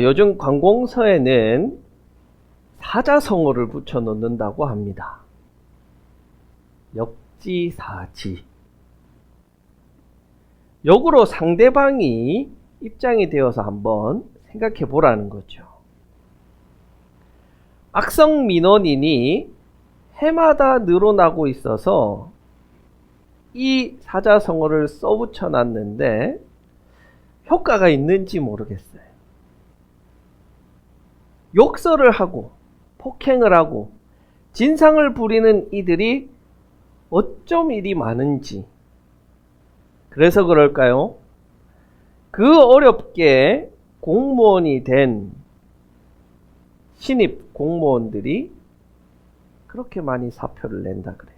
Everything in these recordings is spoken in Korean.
요즘 관공서에는 사자성어를 붙여 놓는다고 합니다. 역지사지. 역으로 상대방이 입장이 되어서 한번 생각해 보라는 거죠. 악성 민원인이 해마다 늘어나고 있어서 이 사자성어를 써붙여 놨는데 효과가 있는지 모르겠어요. 욕설을 하고 폭행을 하고 진상을 부리는 이들이 어쩜 이리 많은지. 그래서 그럴까요? 그 어렵게 공무원이 된 신입 공무원들이 그렇게 많이 사표를 낸다 그래요.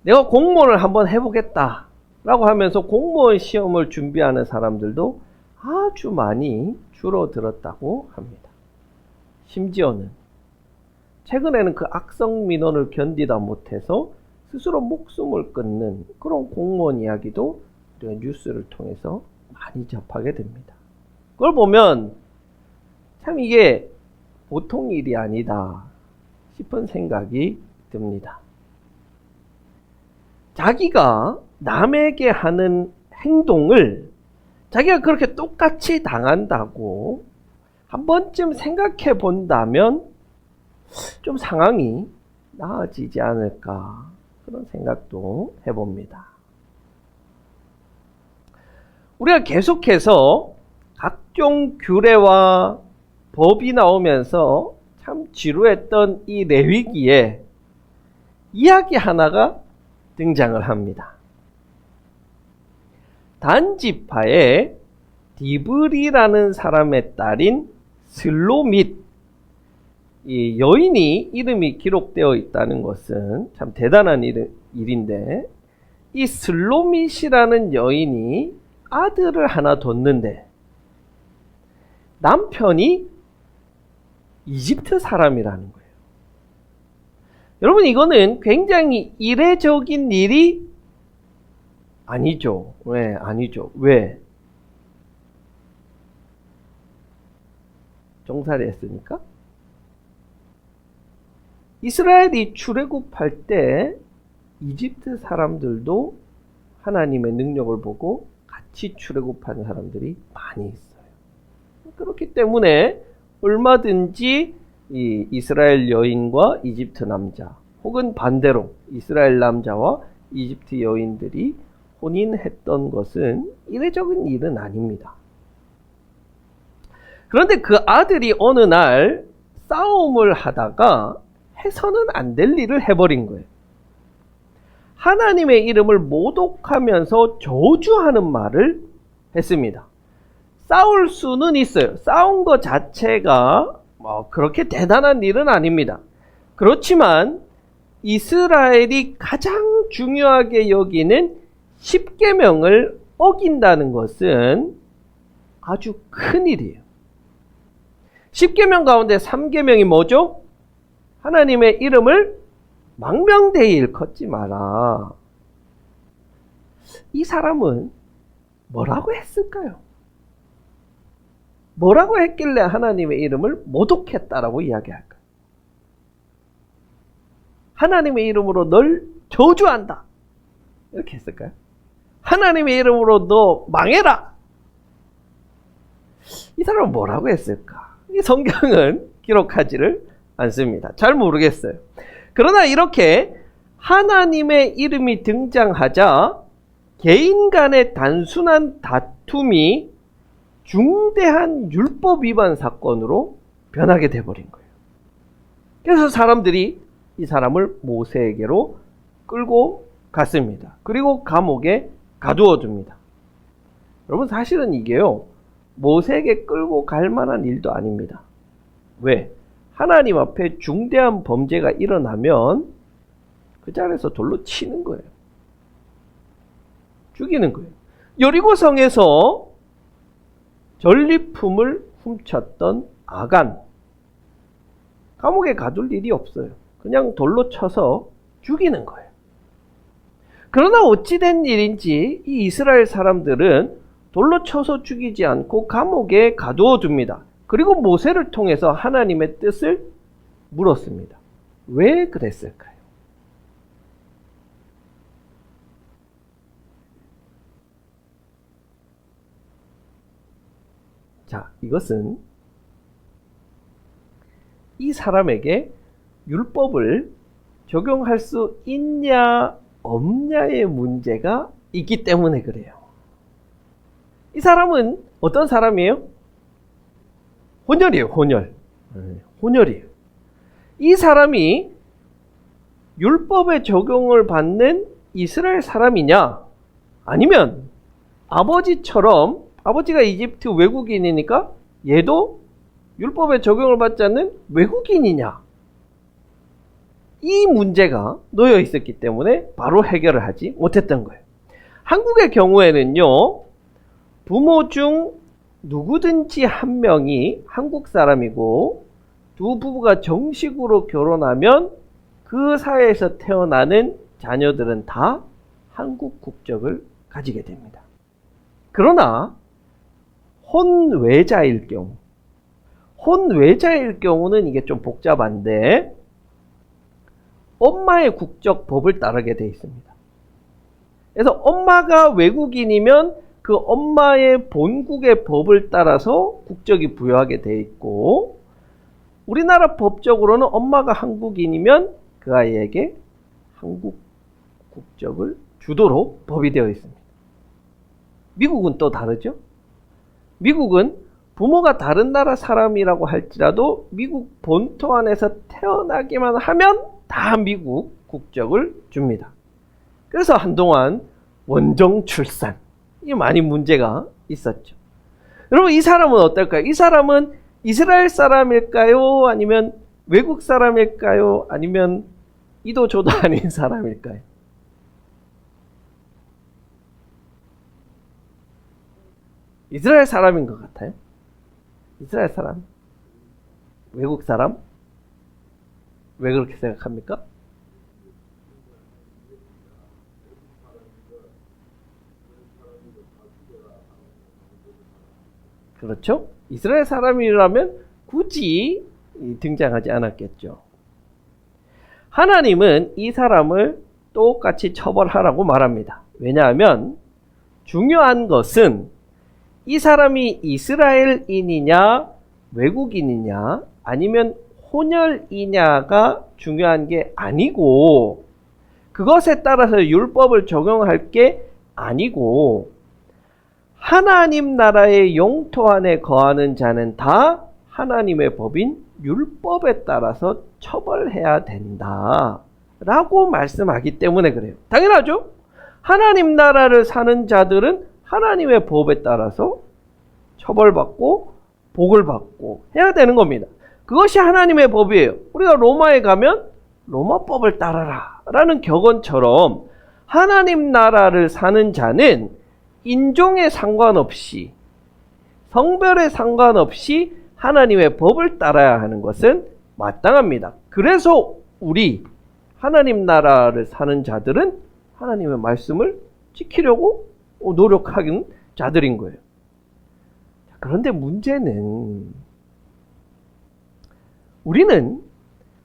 내가 공무원을 한번 해보겠다 라고 하면서 공무원 시험을 준비하는 사람들도 아주 많이 줄어들었다고 합니다. 심지어는 최근에는 그 악성 민원을 견디다 못해서 스스로 목숨을 끊는 그런 공무원 이야기도 우리가 뉴스를 통해서 많이 접하게 됩니다. 그걸 보면 참 이게 보통 일이 아니다 싶은 생각이 듭니다. 자기가 남에게 하는 행동을 자기가 그렇게 똑같이 당한다고 한 번쯤 생각해 본다면 좀 상황이 나아지지 않을까 그런 생각도 해봅니다. 우리가 계속해서 각종 규례와 법이 나오면서 참 지루했던 이 레위기에 이야기 하나가 등장을 합니다. 단 지파의 디브리라는 사람의 딸인 슬로밋, 이 여인이 이름이 기록되어 있다는 것은 참 대단한 일인데, 이 슬로밋이라는 여인이 아들을 하나 뒀는데 남편이 이집트 사람이라는 거예요. 여러분, 이거는 굉장히 이례적인 일이 아니죠. 왜? 아니죠. 왜? 종살이 했으니까? 이스라엘이 출애굽할 때 이집트 사람들도 하나님의 능력을 보고 같이 출애굽하는 사람들이 많이 있어요. 그렇기 때문에 얼마든지 이 이스라엘 여인과 이집트 남자, 혹은 반대로 이스라엘 남자와 이집트 여인들이 혼인했던 것은 이례적인 일은 아닙니다. 그런데 그 아들이 어느 날 싸움을 하다가 해서는 안 될 일을 해버린 거예요. 하나님의 이름을 모독하면서 저주하는 말을 했습니다. 싸울 수는 있어요. 싸운 것 자체가 그렇게 대단한 일은 아닙니다. 그렇지만 이스라엘이 가장 중요하게 여기는 십계명을 어긴다는 것은 아주 큰 일이에요. 십계명 가운데 3계명이 뭐죠? 하나님의 이름을 망명되이 일컫지 마라. 이 사람은 뭐라고 했을까요? 뭐라고 했길래 하나님의 이름을 모독했다라고 이야기할까요? 하나님의 이름으로 널 저주한다 이렇게 했을까요? 하나님의 이름으로 너 망해라. 이 사람은 뭐라고 했을까? 이 성경은 기록하지를 않습니다. 잘 모르겠어요. 그러나 이렇게 하나님의 이름이 등장하자 개인 간의 단순한 다툼이 중대한 율법 위반 사건으로 변하게 돼버린 거예요. 그래서 사람들이 이 사람을 모세에게로 끌고 갔습니다. 그리고 감옥에 가두어 둡니다. 여러분, 사실은 이게요, 모세에게 끌고 갈 만한 일도 아닙니다. 왜? 하나님 앞에 중대한 범죄가 일어나면 그 자리에서 돌로 치는 거예요. 죽이는 거예요. 여리고성에서 전리품을 훔쳤던 아간, 감옥에 가둘 일이 없어요. 그냥 돌로 쳐서 죽이는 거예요. 그러나 어찌된 일인지 이 이스라엘 사람들은 돌로 쳐서 죽이지 않고 감옥에 가두어 둡니다. 그리고 모세를 통해서 하나님의 뜻을 물었습니다. 왜 그랬을까요? 자, 이것은 이 사람에게 율법을 적용할 수 있냐 없냐의 문제가 있기 때문에 그래요. 이 사람은 어떤 사람이에요? 혼혈이에요. 혼혈이에요. 이 사람이 율법의 적용을 받는 이스라엘 사람이냐, 아니면 아버지처럼, 아버지가 이집트 외국인이니까 얘도 율법의 적용을 받지 않는 외국인이냐, 이 문제가 놓여 있었기 때문에 바로 해결을 하지 못했던 거예요. 한국의 경우에는요, 부모 중 누구든지 한 명이 한국 사람이고 두 부부가 정식으로 결혼하면 그 사회에서 태어나는 자녀들은 다 한국 국적을 가지게 됩니다. 그러나 혼외자일 경우는 이게 좀 복잡한데 엄마의 국적 법을 따르게 되어 있습니다. 그래서 엄마가 외국인이면 그 엄마의 본국의 법을 따라서 국적이 부여하게 되어 있고, 우리나라 법적으로는 엄마가 한국인이면 그 아이에게 한국 국적을 주도록 법이 되어 있습니다. 미국은 또 다르죠? 미국은 부모가 다른 나라 사람이라고 할지라도 미국 본토 안에서 태어나기만 하면 다 미국 국적을 줍니다. 그래서 한동안 원정 출산, 이 많이 문제가 있었죠. 여러분, 이 사람은 어떨까요? 이 사람은 이스라엘 사람일까요? 아니면 외국 사람일까요? 아니면 이도 저도 아닌 사람일까요? 이스라엘 사람인 것 같아요. 이스라엘 사람? 외국 사람? 왜 그렇게 생각합니까? 그렇죠? 이스라엘 사람이라면 굳이 등장하지 않았겠죠. 하나님은 이 사람을 똑같이 처벌하라고 말합니다. 왜냐하면 중요한 것은 이 사람이 이스라엘인이냐 외국인이냐 아니면 혼혈이냐가 중요한 게 아니고, 그것에 따라서 율법을 적용할 게 아니고, 하나님 나라의 영토 안에 거하는 자는 다 하나님의 법인 율법에 따라서 처벌해야 된다 라고 말씀하기 때문에 그래요. 당연하죠? 하나님 나라를 사는 자들은 하나님의 법에 따라서 처벌받고 복을 받고 해야 되는 겁니다. 그것이 하나님의 법이에요. 우리가 로마에 가면 로마법을 따라라 라는 격언처럼 하나님 나라를 사는 자는 인종에 상관없이, 성별에 상관없이 하나님의 법을 따라야 하는 것은 마땅합니다. 그래서 우리 하나님 나라를 사는 자들은 하나님의 말씀을 지키려고 노력하는 자들인 거예요. 그런데 문제는 우리는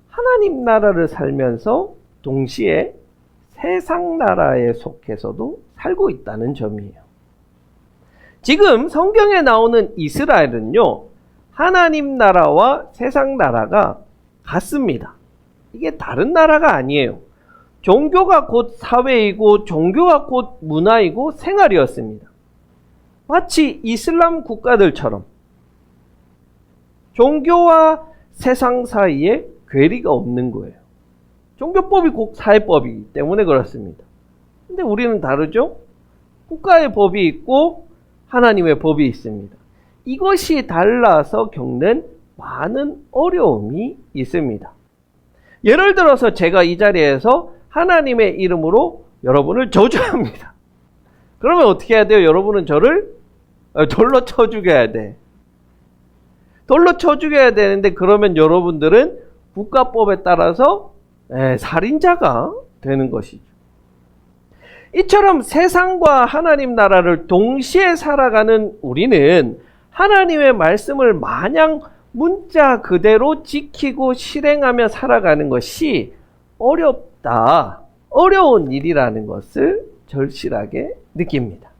하나님 나라를 살면서 동시에 세상 나라에 속해서도 살고 있다는 점이에요. 지금 성경에 나오는 이스라엘은요, 하나님 나라와 세상 나라가 같습니다. 이게 다른 나라가 아니에요. 종교가 곧 사회이고 종교가 곧 문화이고 생활이었습니다. 마치 이슬람 국가들처럼 종교와 세상 사이에 괴리가 없는 거예요. 종교법이 곧 사회법이기 때문에 그렇습니다. 근데 우리는 다르죠? 국가의 법이 있고 하나님의 법이 있습니다. 이것이 달라서 겪는 많은 어려움이 있습니다. 예를 들어서 제가 이 자리에서 하나님의 이름으로 여러분을 저주합니다. 그러면 어떻게 해야 돼요? 여러분은 저를 돌로 쳐 죽여야 돼. 돌로 쳐 죽여야 되는데, 그러면 여러분들은 국가법에 따라서 살인자가 되는 것이죠. 이처럼 세상과 하나님 나라를 동시에 살아가는 우리는 하나님의 말씀을 마냥 문자 그대로 지키고 실행하며 살아가는 것이 어렵다, 어려운 일이라는 것을 절실하게 느낍니다.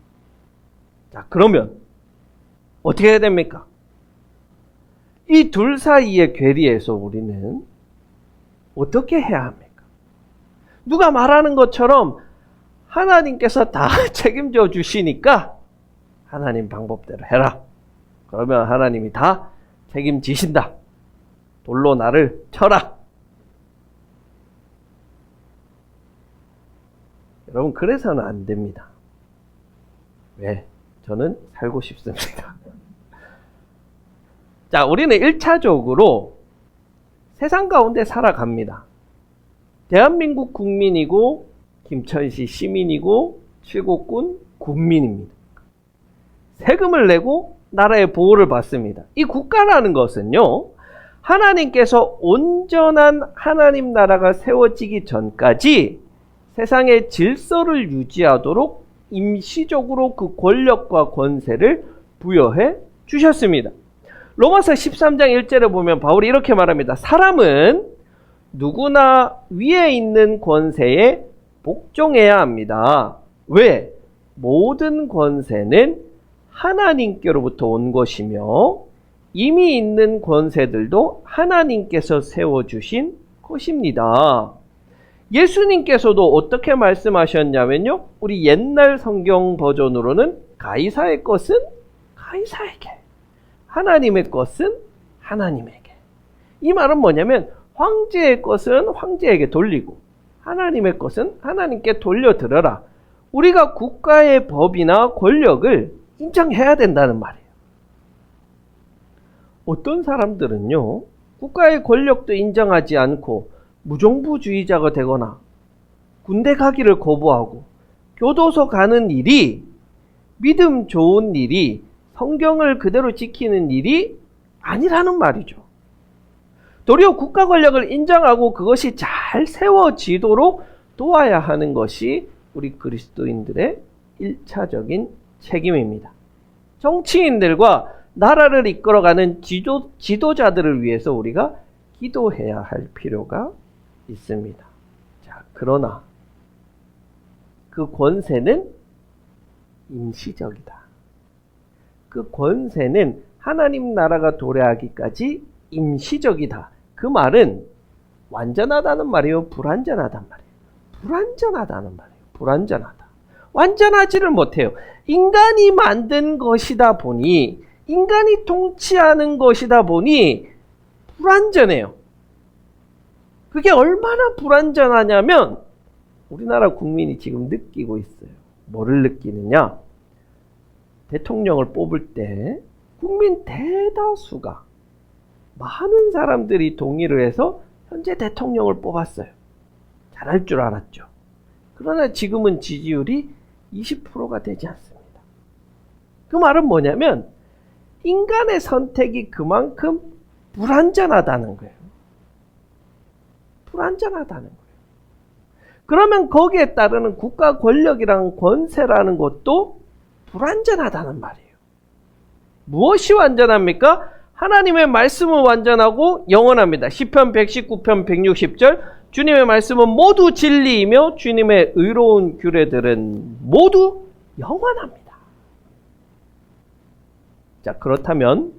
자, 그러면 어떻게 해야 됩니까? 이 둘 사이의 괴리에서 우리는 어떻게 해야 합니까? 누가 말하는 것처럼 하나님께서 다 책임져 주시니까 하나님 방법대로 해라. 그러면 하나님이 다 책임지신다. 돌로 나를 쳐라. 여러분, 그래서는 안 됩니다. 왜? 저는 살고 싶습니다. 자, 우리는 1차적으로 세상 가운데 살아갑니다. 대한민국 국민이고 김천시 시민이고 칠곡군 군민입니다. 세금을 내고 나라의 보호를 받습니다. 이 국가라는 것은요, 하나님께서 온전한 하나님 나라가 세워지기 전까지 세상의 질서를 유지하도록 임시적으로 그 권력과 권세를 부여해 주셨습니다. 로마서 13장 1절에 보면 바울이 이렇게 말합니다. 사람은 누구나 위에 있는 권세에 복종해야 합니다. 왜? 모든 권세는 하나님께로부터 온 것이며 이미 있는 권세들도 하나님께서 세워주신 것입니다. 예수님께서도 어떻게 말씀하셨냐면요, 우리 옛날 성경 버전으로는 가이사의 것은 가이사에게, 하나님의 것은 하나님에게. 이 말은 뭐냐면 황제의 것은 황제에게 돌리고 하나님의 것은 하나님께 돌려드려라. 우리가 국가의 법이나 권력을 인정해야 된다는 말이에요. 어떤 사람들은요, 국가의 권력도 인정하지 않고 무정부주의자가 되거나 군대 가기를 거부하고 교도소 가는 일이, 믿음 좋은 일이, 성경을 그대로 지키는 일이 아니라는 말이죠. 도리어 국가 권력을 인정하고 그것이 잘 세워지도록 도와야 하는 것이 우리 그리스도인들의 1차적인 책임입니다. 정치인들과 나라를 이끌어가는 지도자들을 위해서 우리가 기도해야 할 필요가 있습니다. 자, 그러나 그 권세는 임시적이다. 그 권세는 하나님 나라가 도래하기까지 임시적이다. 그 말은 완전하다는 말이에요? 불완전하단 말이에요? 불완전하다는 말이에요. 불완전하다. 완전하지를 못해요. 인간이 만든 것이다 보니, 인간이 통치하는 것이다 보니 불완전해요. 그게 얼마나 불완전하냐면 우리나라 국민이 지금 느끼고 있어요. 뭐를 느끼느냐? 대통령을 뽑을 때 국민 대다수가, 많은 사람들이 동의를 해서 현재 대통령을 뽑았어요. 잘할 줄 알았죠. 그러나 지금은 지지율이 20%가 되지 않습니다. 그 말은 뭐냐면 인간의 선택이 그만큼 불완전하다는 거예요. 불완전하다는 거예요. 그러면 거기에 따르는 국가 권력이랑 권세라는 것도 불완전하다는 말이에요. 무엇이 완전합니까? 하나님의 말씀은 완전하고 영원합니다. 시편 119편 160절, 주님의 말씀은 모두 진리이며 주님의 의로운 규례들은 모두 영원합니다. 자, 그렇다면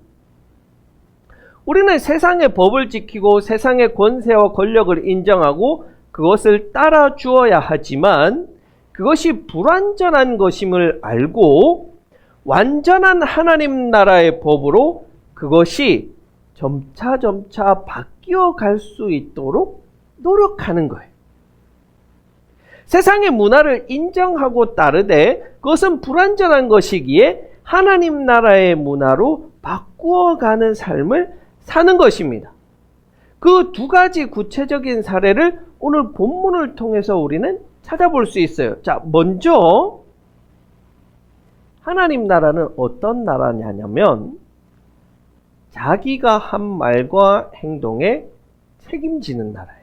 우리는 세상의 법을 지키고 세상의 권세와 권력을 인정하고 그것을 따라 주어야 하지만 그것이 불완전한 것임을 알고 완전한 하나님 나라의 법으로 그것이 점차 바뀌어 갈 수 있도록 노력하는 거예요. 세상의 문화를 인정하고 따르되 그것은 불완전한 것이기에 하나님 나라의 문화로 바꾸어가는 삶을 사는 것입니다. 그 두 가지 구체적인 사례를 오늘 본문을 통해서 우리는 찾아볼 수 있어요. 자, 먼저 하나님 나라는 어떤 나라냐면 자기가 한 말과 행동에 책임지는 나라예요.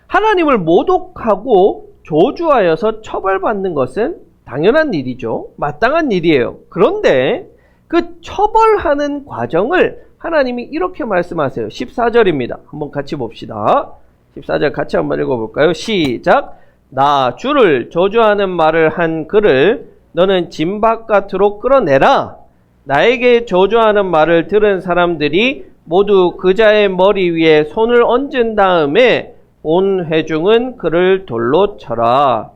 하나님을 모독하고 저주하여서 처벌받는 것은 당연한 일이죠. 마땅한 일이에요. 그런데 그 처벌하는 과정을 하나님이 이렇게 말씀하세요. 14절입니다. 한번 같이 봅시다. 14절 같이 한번 읽어볼까요? 시작. 나 주를 저주하는 말을 한 그를 너는 진 바깥으로 끌어내라. 나에게 저주하는 말을 들은 사람들이 모두 그자의 머리 위에 손을 얹은 다음에 온 회중은 그를 돌로 쳐라.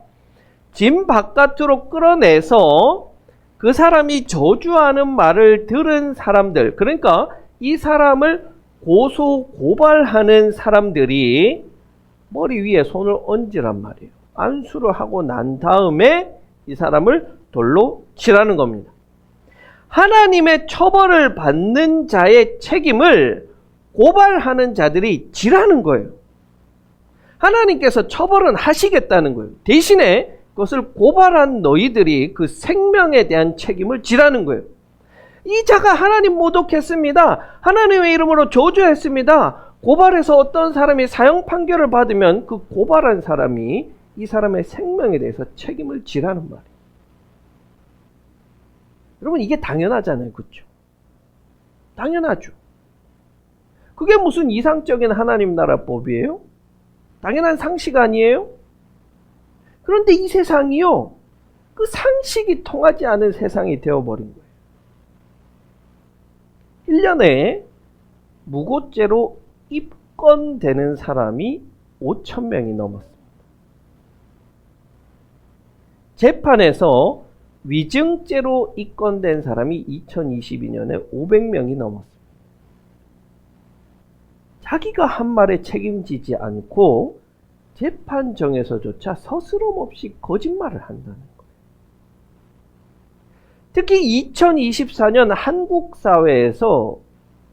진 바깥으로 끌어내서 그 사람이 저주하는 말을 들은 사람들, 그러니까 이 사람을 고소 고발하는 사람들이 머리 위에 손을 얹으란 말이에요. 안수를 하고 난 다음에 이 사람을 돌로 치라는 겁니다. 하나님의 처벌을 받는 자의 책임을 고발하는 자들이 지라는 거예요. 하나님께서 처벌은 하시겠다는 거예요. 대신에 그것을 고발한 너희들이 그 생명에 대한 책임을 지라는 거예요. 이 자가 하나님 모독했습니다. 하나님의 이름으로 저주했습니다. 고발해서 어떤 사람이 사형 판결을 받으면 그 고발한 사람이 이 사람의 생명에 대해서 책임을 지라는 말이에요. 여러분, 이게 당연하잖아요. 그렇죠? 당연하죠. 그게 무슨 이상적인 하나님 나라 법이에요? 당연한 상식 아니에요? 그런데 이 세상이요, 그 상식이 통하지 않은 세상이 되어버린 거예요. 1년에 무고죄로 입건되는 사람이 5,000명이 넘었습니다. 재판에서 위증죄로 입건된 사람이 2022년에 500명이 넘었습니다. 자기가 한 말에 책임지지 않고 재판정에서조차 서스럼 없이 거짓말을 한다는 거예요. 특히 2024년 한국 사회에서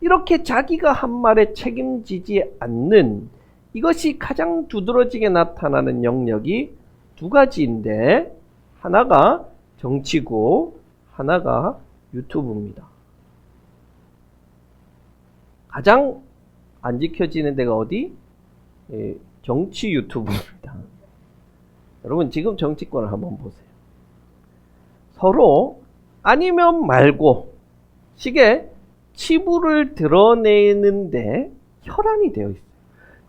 이렇게 자기가 한 말에 책임지지 않는, 이것이 가장 두드러지게 나타나는 영역이 두 가지인데, 하나가 정치고 하나가 유튜브입니다. 가장 안 지켜지는 데가 어디? 정치 유튜브입니다. 여러분, 지금 정치권을 한번 보세요. 서로 아니면 말고 식의 치부를 드러내는데 혈안이 되어 있어요.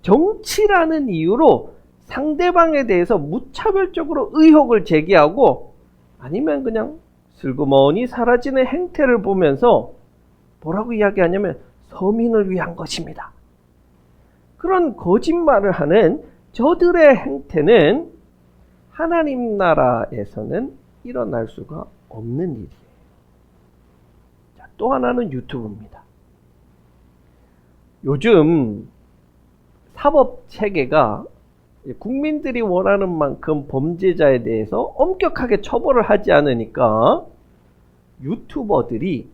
정치라는 이유로 상대방에 대해서 무차별적으로 의혹을 제기하고, 아니면 그냥 슬그머니 사라지는 행태를 보면서 뭐라고 이야기하냐면 서민을 위한 것입니다. 그런 거짓말을 하는 저들의 행태는 하나님 나라에서는 일어날 수가 없는 일이에요. 자, 또 하나는 유튜브입니다. 요즘 사법 체계가 국민들이 원하는 만큼 범죄자에 대해서 엄격하게 처벌을 하지 않으니까 유튜버들이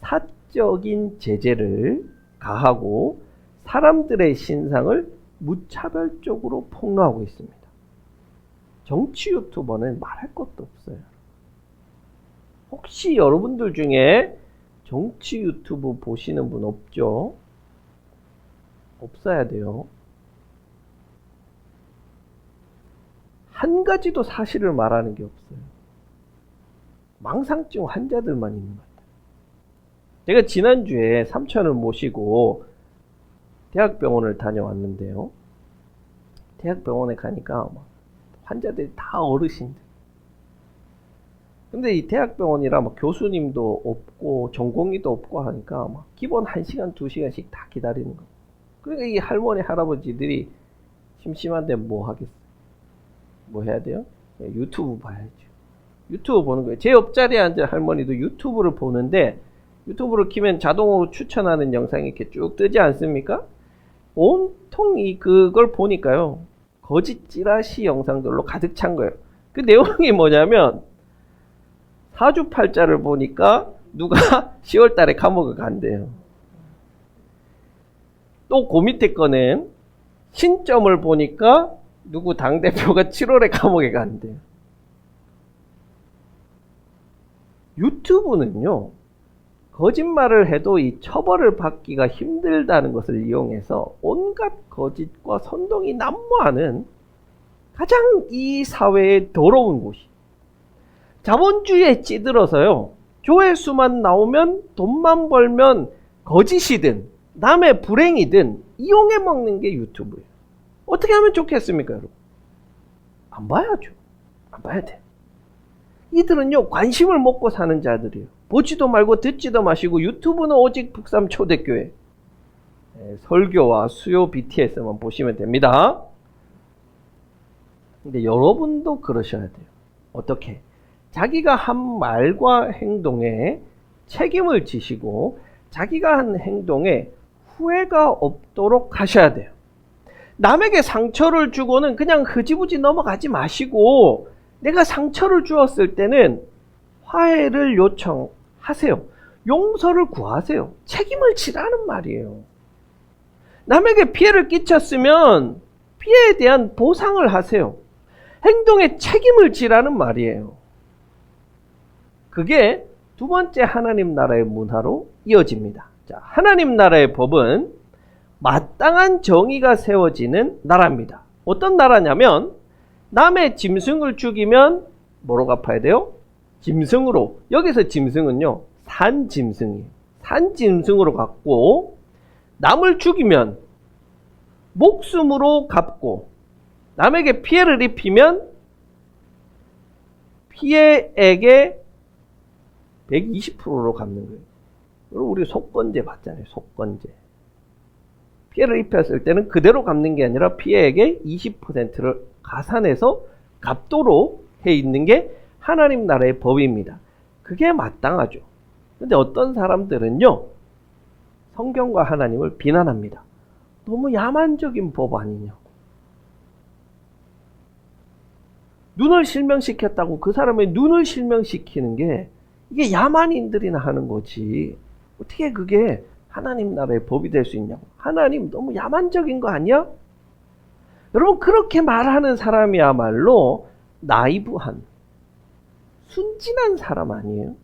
사적인 제재를 가하고 사람들의 신상을 무차별적으로 폭로하고 있습니다. 정치 유튜버는 말할 것도 없어요. 혹시 여러분들 중에 정치 유튜브 보시는 분 없죠? 없어야 돼요. 한 가지도 사실을 말하는 게 없어요. 망상증 환자들만 있는 것 같아요. 제가 지난주에 삼촌을 모시고 대학병원을 다녀왔는데요. 대학병원에 가니까 환자들이 다 어르신들. 근데 이 대학병원이라 교수님도 없고 전공의도 없고 하니까 기본 1시간, 2시간씩 다 기다리는 거예요. 그러니까 이 할머니, 할아버지들이 심심한데 뭐 하겠어요? 뭐 해야 돼요? 유튜브 봐야죠. 유튜브 보는 거예요. 제 옆자리에 앉은 할머니도 유튜브를 보는데, 유튜브를 키면 자동으로 추천하는 영상이 이렇게 쭉 뜨지 않습니까? 온통 그걸 보니까요, 거짓 찌라시 영상들로 가득 찬 거예요. 그 내용이 뭐냐면, 사주팔자를 보니까 누가 10월 달에 감옥을 간대요. 또 그 밑에 거는 신점을 보니까 누구 당대표가 7월에 감옥에 간대요. 유튜브는요, 거짓말을 해도 이 처벌을 받기가 힘들다는 것을 이용해서 온갖 거짓과 선동이 난무하는 가장 이 사회에 더러운 곳이. 자본주의에 찌들어서요. 조회수만 나오면 돈만 벌면 거짓이든 남의 불행이든 이용해 먹는 게 유튜브예요. 어떻게 하면 좋겠습니까, 여러분? 안 봐야죠. 안 봐야 돼. 이들은요, 관심을 먹고 사는 자들이에요. 보지도 말고 듣지도 마시고 유튜브는 오직 북삼 초대교회. 설교와 수요 BTS만 보시면 됩니다. 근데 여러분도 그러셔야 돼요. 어떻게? 자기가 한 말과 행동에 책임을 지시고 자기가 한 행동에 후회가 없도록 하셔야 돼요. 남에게 상처를 주고는 그냥 흐지부지 넘어가지 마시고 내가 상처를 주었을 때는 화해를 요청하세요. 용서를 구하세요. 책임을 지라는 말이에요. 남에게 피해를 끼쳤으면 피해에 대한 보상을 하세요. 행동에 책임을 지라는 말이에요. 그게 두 번째 하나님 나라의 문화로 이어집니다. 자, 하나님 나라의 법은 마땅한 정의가 세워지는 나라입니다. 어떤 나라냐면 남의 짐승을 죽이면 뭐로 갚아야 돼요? 짐승으로. 여기서 짐승은요, 산 짐승이에요. 산 짐승으로 갚고 남을 죽이면 목숨으로 갚고 남에게 피해를 입히면 피해액의 120%로 갚는 거예요. 여러분, 우리 속건제 받잖아요. 속건제. 피해를 입혔을 때는 그대로 갚는 게 아니라 피해액의 20%를 가산해서 갚도록 해 있는 게 하나님 나라의 법입니다. 그게 마땅하죠. 근데 어떤 사람들은요, 성경과 하나님을 비난합니다. 너무 야만적인 법 아니냐고. 눈을 실명시켰다고 그 사람의 눈을 실명시키는 게 이게 야만인들이나 하는 거지. 어떻게 그게 하나님 나라의 법이 될 수 있냐고. 하나님 너무 야만적인 거 아니야? 여러분, 그렇게 말하는 사람이야말로 나이브한, 순진한 사람 아니에요?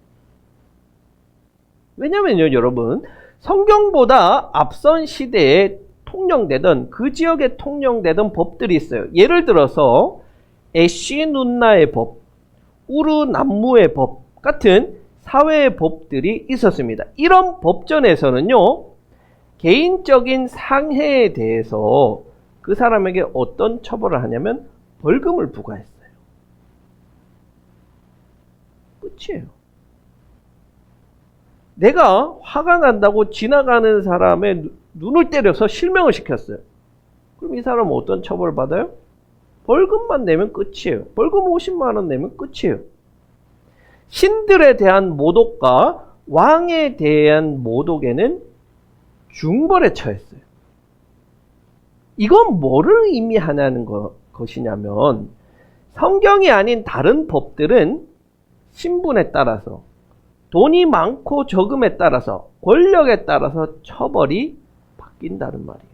왜냐면요, 여러분, 성경보다 앞선 시대에 통용되던, 그 지역에 통용되던 법들이 있어요. 예를 들어서 에쉬눈나의 법, 우르남무의 법 같은 사회의 법들이 있었습니다. 이런 법전에서는요, 개인적인 상해에 대해서 그 사람에게 어떤 처벌을 하냐면 벌금을 부과했어요. 끝이에요. 내가 화가 난다고 지나가는 사람의 눈을 때려서 실명을 시켰어요. 그럼 이 사람은 어떤 처벌을 받아요? 벌금만 내면 끝이에요. 벌금 50만 원 내면 끝이에요. 신들에 대한 모독과 왕에 대한 모독에는 중벌에 처했어요. 이건 뭐를 의미하냐는 것이냐면, 성경이 아닌 다른 법들은 신분에 따라서, 돈이 많고 적음에 따라서, 권력에 따라서 처벌이 바뀐다는 말이에요.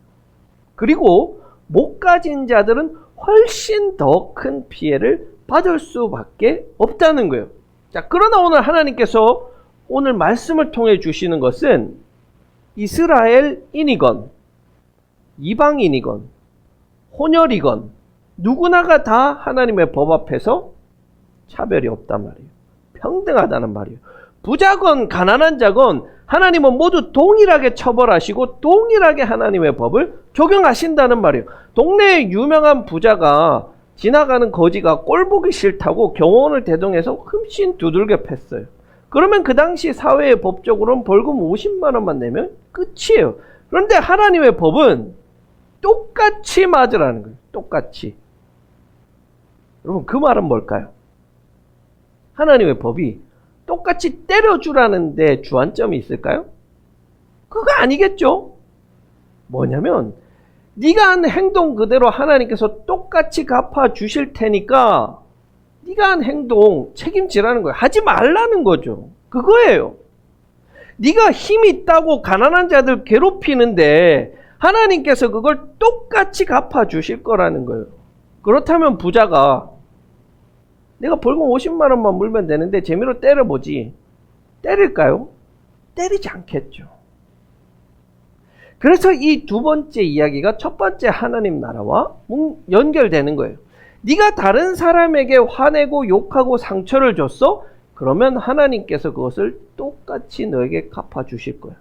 그리고 못 가진 자들은 훨씬 더 큰 피해를 받을 수밖에 없다는 거예요. 자, 그러나 오늘 하나님께서 오늘 말씀을 통해 주시는 것은 이스라엘인이건 이방인이건 혼혈이건 누구나가 다 하나님의 법 앞에서 차별이 없단 말이에요. 평등하다는 말이에요. 부자건 가난한 자건 하나님은 모두 동일하게 처벌하시고 동일하게 하나님의 법을 적용하신다는 말이에요. 동네에 유명한 부자가 지나가는 거지가 꼴보기 싫다고 경호원을 대동해서 흠씬 두들겨 팼어요. 그러면 그 당시 사회의 법적으로는 벌금 50만 원만 내면 끝이에요. 그런데 하나님의 법은 똑같이 맞으라는 거예요. 똑같이. 여러분, 그 말은 뭘까요? 하나님의 법이 똑같이 때려주라는 데 주안점이 있을까요? 그거 아니겠죠? 뭐냐면 네가 한 행동 그대로 하나님께서 똑같이 갚아주실 테니까 네가 한 행동 책임지라는 거예요. 하지 말라는 거죠. 그거예요. 네가 힘 있다고 가난한 자들 괴롭히는데 하나님께서 그걸 똑같이 갚아주실 거라는 거예요. 그렇다면 부자가 내가 벌금 50만 원만 물면 되는데 재미로 때려보지, 때릴까요? 때리지 않겠죠. 그래서 이 두 번째 이야기가 첫 번째 하나님 나라와 연결되는 거예요. 네가 다른 사람에게 화내고 욕하고 상처를 줬어? 그러면 하나님께서 그것을 똑같이 너에게 갚아주실 거야.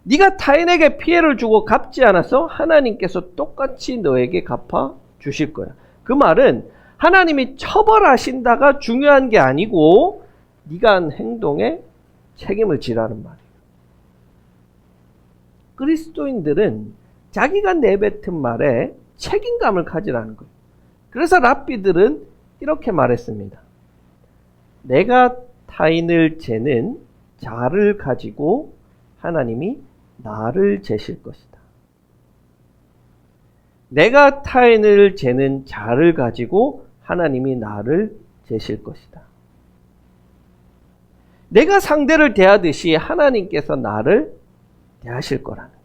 네가 타인에게 피해를 주고 갚지 않았어? 하나님께서 똑같이 너에게 갚아주실 거야. 그 말은 하나님이 처벌하신다가 중요한 게 아니고 네가 한 행동에 책임을 지라는 말이에요. 그리스도인들은 자기가 내뱉은 말에 책임감을 가지라는 거예요. 그래서 랍비들은 이렇게 말했습니다. 내가 타인을 재는 자를 가지고 하나님이 나를 재실 것이다. 내가 타인을 재는 자를 가지고 하나님이 나를 재실 것이다. 내가 상대를 대하듯이 하나님께서 나를 대하실 거라는 거예요.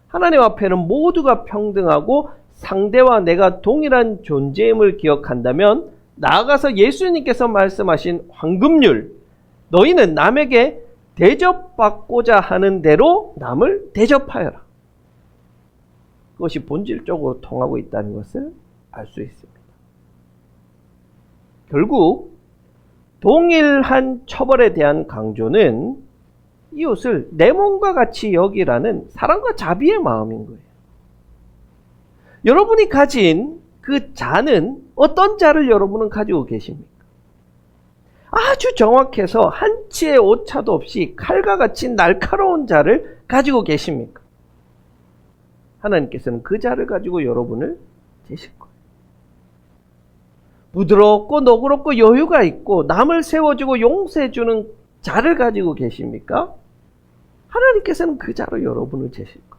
하나님 앞에는 모두가 평등하고 상대와 내가 동일한 존재임을 기억한다면 나아가서 예수님께서 말씀하신 황금률, 너희는 남에게 대접받고자 하는 대로 남을 대접하여라. 그것이 본질적으로 통하고 있다는 것을 알 수 있습니다. 결국 동일한 처벌에 대한 강조는 이웃을 내 몸과 같이 여기라는 사랑과 자비의 마음인 거예요. 여러분이 가진 그 자는 어떤 자를 여러분은 가지고 계십니까? 아주 정확해서 한치의 오차도 없이 칼과 같이 날카로운 자를 가지고 계십니까? 하나님께서는 그 자를 가지고 여러분을 재실 거예요. 부드럽고 너그럽고 여유가 있고 남을 세워주고 용서해주는 자를 가지고 계십니까? 하나님께서는 그 자로 여러분을 재실 거예요.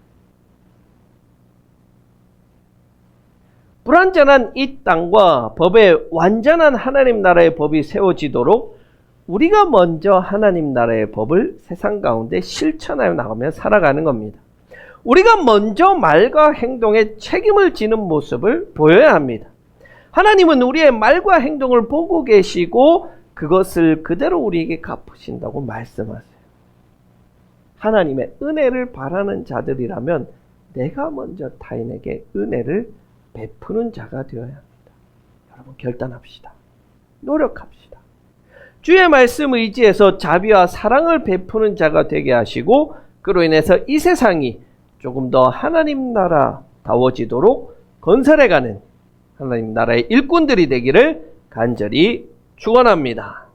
불완전한 이 땅과 법에 완전한 하나님 나라의 법이 세워지도록 우리가 먼저 하나님 나라의 법을 세상 가운데 실천하여 나가며 살아가는 겁니다. 우리가 먼저 말과 행동에 책임을 지는 모습을 보여야 합니다. 하나님은 우리의 말과 행동을 보고 계시고 그것을 그대로 우리에게 갚으신다고 말씀하세요. 하나님의 은혜를 바라는 자들이라면 내가 먼저 타인에게 은혜를 베푸는 자가 되어야 합니다. 여러분 결단합시다. 노력합시다. 주의 말씀 의지해서 자비와 사랑을 베푸는 자가 되게 하시고 그로 인해서 이 세상이 조금 더 하나님 나라다워지도록 건설해가는 하나님 나라의 일꾼들이 되기를 간절히 축원합니다.